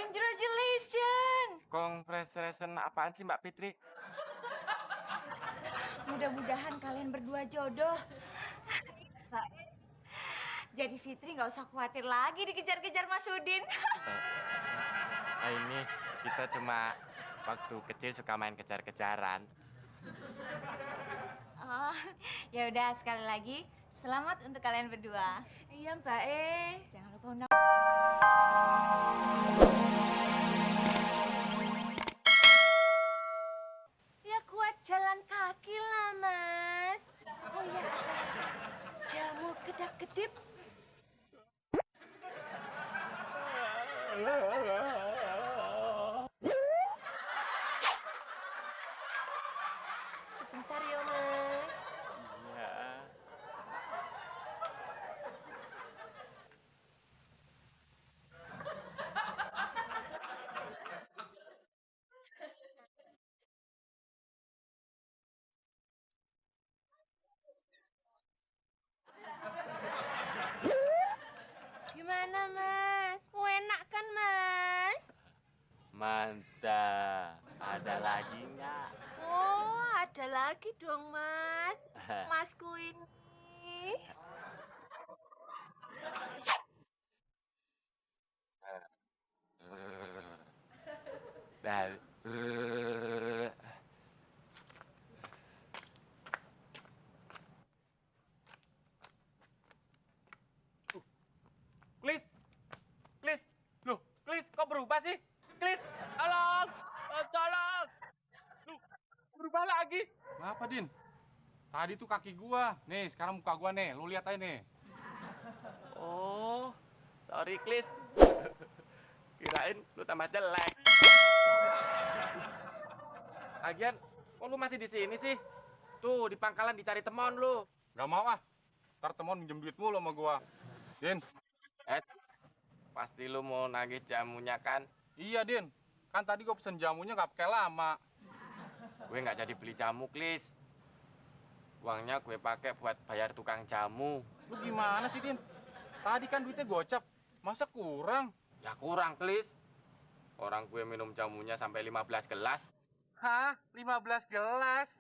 Congratulations. Congratulations apaan sih Mbak Fitri? Mudah-mudahan kalian berdua jodoh. Jadi Fitri nggak usah khawatir lagi dikejar-kejar Mas Udin. Ini kita cuma waktu kecil suka main kejar-kejaran. Oh, ya udah sekali lagi selamat untuk kalian berdua. Iya Mbak Jangan lupa undang. Ya kuat jalan kaki lah Mas. Oh iya ada lagi jamu kedap-kedip. Sebentar ya Mas. Iya. Gimana Mas? Enak kan Mas? Mantap. Ada lagi nggak? Oh, ada lagi dong, Mas. Masku ini. Nah, Klis, Klis, loh, Klis, kok berubah sih? Klis, tolong, tolong, loh, berubah lagi. Kenapa, Din? Tadi tuh kaki gua. Nih, sekarang muka gua nih. Lu lihat aja nih. Oh, sorry Klis. Kirain lu tambah jelek. Lagian, kok lu masih di sini sih? Tuh, di pangkalan dicari temon lu. Gak mau ah. Ntar temen minjem duit mulu sama gua. Din. Pasti lu mau nagih jamunya kan? Iya, Din. Kan tadi gua pesen jamunya gak pakai lama. Gue nggak jadi beli jamu, Klis. Uangnya gue pakai buat bayar tukang jamu. Lu gimana sih, Din? Tadi kan duitnya gocap. Masa kurang? Ya kurang, Klis. Orang gue minum jamunya sampai 15 gelas. Hah? 15 gelas?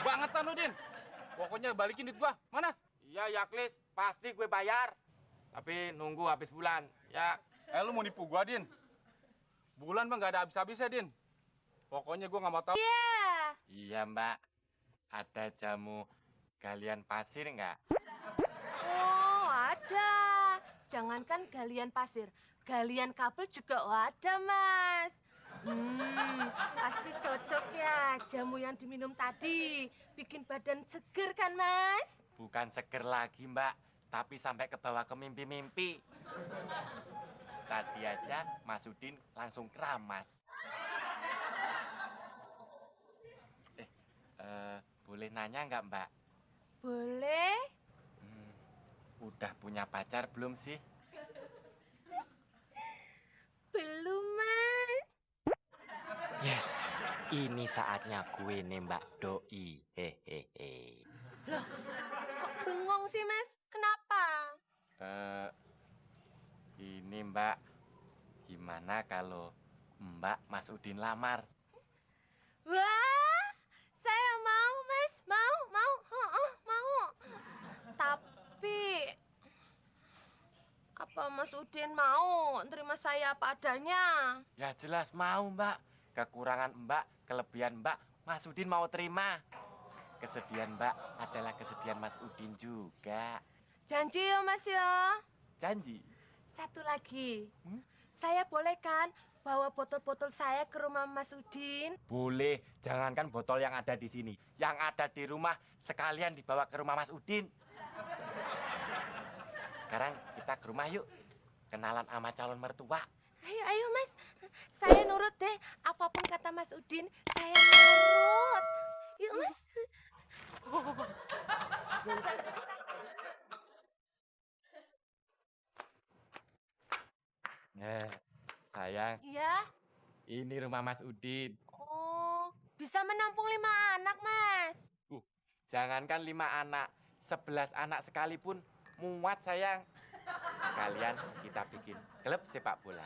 Bangetan lu, Din. Pokoknya balikin duit gua. Mana? Iya, ya, Klis. Pasti gue bayar. Tapi nunggu habis bulan, ya. Lu mau nipu gua, Din? Bulan mah gak ada habis-habisnya, Din. Pokoknya gua gak mau tahu. Iya, Mbak. Ada jamu galian pasir nggak? Oh, ada. Jangankan galian pasir, galian kabel juga ada, Mas. Pasti cocok ya jamu yang diminum tadi. Bikin badan seger kan, Mas? Bukan seger lagi, Mbak. Tapi sampai ke bawah ke mimpi-mimpi. Tadi aja Mas Udin langsung keramas. Boleh nanya nggak, Mbak? Boleh. Udah punya pacar belum sih? Belum, Mas. Yes, ini saatnya gue nembak doi. Hehehe. Loh, kok bengong sih, Mas? Kenapa? Ini Mbak, gimana kalau Mbak Mas Udin lamar? Wah, saya mau, Mas. Mau. Tapi, apa Mas Udin mau terima saya apa adanya? Ya jelas mau, Mbak. Kekurangan Mbak, kelebihan Mbak, Mas Udin mau terima. Kesedihan Mbak adalah kesedihan Mas Udin juga. Janji ya, Mas ya. Janji. Satu lagi. Saya boleh kan bawa botol-botol saya ke rumah Mas Udin? Boleh, jangankan botol yang ada di sini. Yang ada di rumah sekalian dibawa ke rumah Mas Udin. Sekarang kita ke rumah yuk. Kenalan sama calon mertua. Ayo, Mas. Saya nurut deh. Apapun kata Mas Udin, saya nurut. Yuk, Mas. Sayang, Iya. ini rumah Mas Udin. Oh, bisa menampung 5 anak, Mas. Jangankan 5 anak, 11 anak sekalipun muat sayang. Sekalian kita bikin klub sepak bola.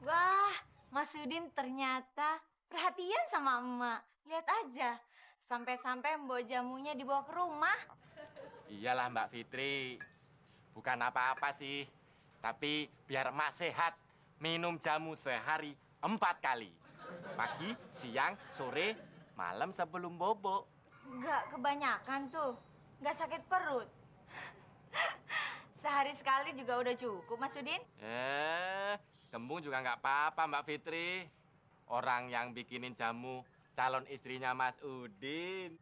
Wah, Mas Udin ternyata perhatian sama emak. Lihat aja, sampai-sampai membawa jamunya dibawa ke rumah. Iyalah Mbak Fitri, bukan apa-apa sih. Tapi biar emak sehat, minum jamu sehari 4 kali. Pagi, siang, sore, malam sebelum bobo. Nggak kebanyakan tuh, nggak sakit perut. Sehari sekali juga udah cukup, Mas Udin. Kembung juga nggak apa-apa Mbak Fitri. Orang yang bikinin jamu calon istrinya Mas Udin.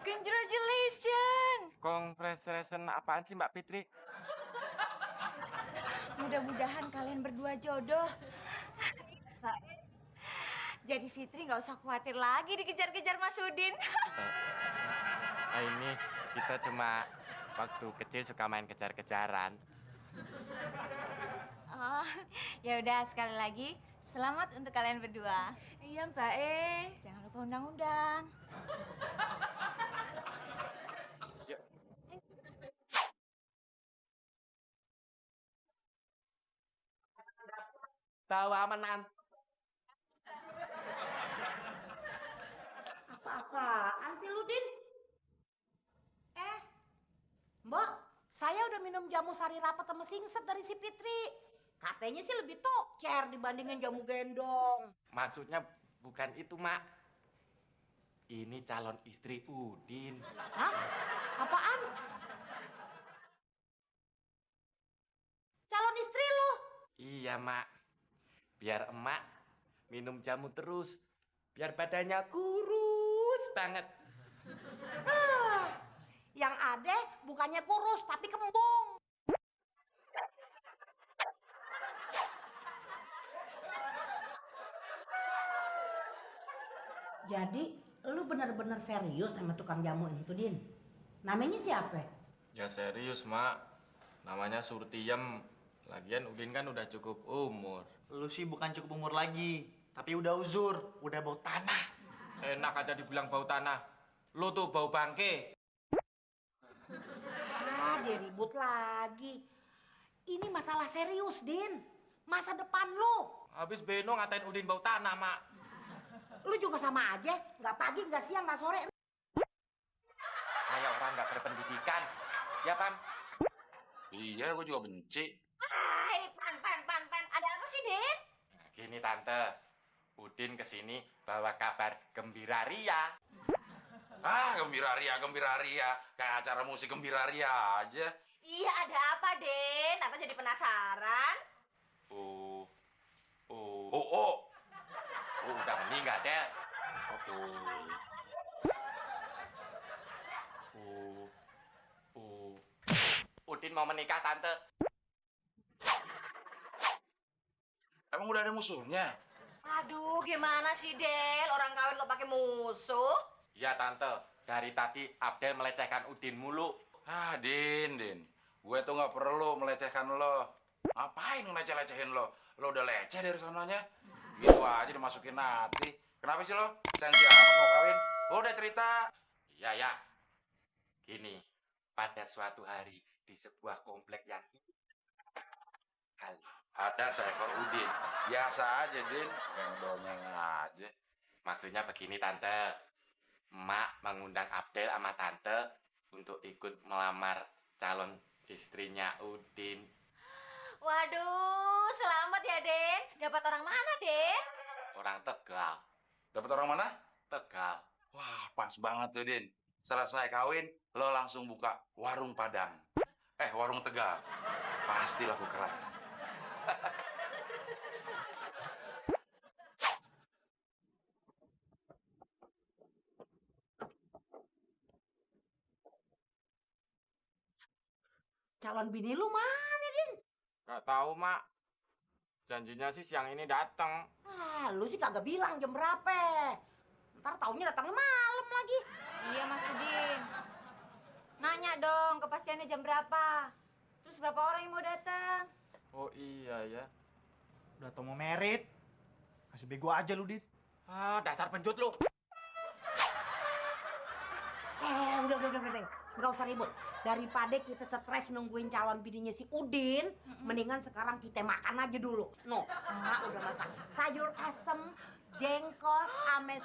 Congratulations! Congratulations apaan sih Mbak Fitri? Mudah-mudahan kalian berdua jodoh. Jadi Fitri nggak usah khawatir lagi dikejar-kejar Mas Udin. Ini kita cuma waktu kecil suka main kejar-kejaran. Oh, ya udah sekali lagi selamat untuk kalian berdua. Iya, Mbak E. Jangan lupa undang-undang. Bawa menan. Apa-apaan sih lu, Din? Mbak, saya udah minum jamu sari rapat sama singset dari si Fitri. Katanya sih lebih toker dibandingin jamu gendong. Maksudnya bukan itu, Mak. Ini calon istri Udin. Hah? Apaan? Calon istri lu? Iya, Mak. Biar emak minum jamu terus. Biar badannya kurus banget. Yang ada bukannya kurus tapi kembung. Jadi lu bener-bener serius sama tukang jamu itu, Din? Namanya siapa? Ya serius, Mak. Namanya Surtiem. Lagian Udin kan udah cukup umur. Lu sih bukan cukup umur lagi, tapi udah uzur, udah bau tanah. Enak aja dibilang bau tanah. Lu tuh bau bangke. Dia ribut lagi. Ini masalah serius, Din. Masa depan lu. Habis Beno ngatain Udin bau tanah, Mak. Lu juga sama aja. Nggak pagi, nggak siang, nggak sore. Kayak orang nggak berpendidikan. Ya, Pan? Iya, gue juga benci. Ini pan. Ada apa sih, Den? Nah, gini, Tante. Udin kesini bawa kabar gembira ria. Gembira ria. Kayak acara musik gembira ria aja. Iya, ada apa, Den? Tante jadi penasaran. Oh, udah meninggal, Del. Udin mau menikah, Tante. Emang udah ada musuhnya? Aduh, gimana sih, Del? Orang kawin kok pakai musuh? Iya, Tante. Dari tadi Abdel melecehkan Udin mulu. Din. Gue tuh nggak perlu melecehkan lo. Ngapain ngeleceh-lecehin lo? Lo udah leceh dari sononya. Gitu aja dimasukin hati. Kenapa sih lo? Sensi amat mau kawin? Lo udah cerita. Ya. Gini, pada suatu hari di sebuah komplek yang kali. Ada seekor Udin. Biasa aja, Din. Yang dongeng aja. Maksudnya begini, Tante. Emak mengundang Abdel sama Tante untuk ikut melamar calon istrinya Udin. Waduh, selamat ya, Den. Dapat orang mana, Den? Orang Tegal. Dapat orang mana? Tegal. Wah, pas banget tuh, Din. Selesai kawin, lo langsung buka warung Padang. Warung Tegal. Pasti laku keras. Calon bini lu mana, Din? Gak tahu, Mak. Janjinya sih siang ini datang. Lu sih kagak bilang jam berapa. Ntar taunya datangnya malam lagi. Iya, Mas Udin. Nanya dong, kepastiannya jam berapa? Terus berapa orang yang mau datang? Oh iya ya. Udah tau mau merit. Kasih bego aja lu, Dit. Dasar pencut lu. Udah. Nggak usah ribut. Daripada kita stres nungguin calon bininya si Udin, mendingan sekarang kita makan aja dulu. No, emak udah masak sayur asem, jengkol, ame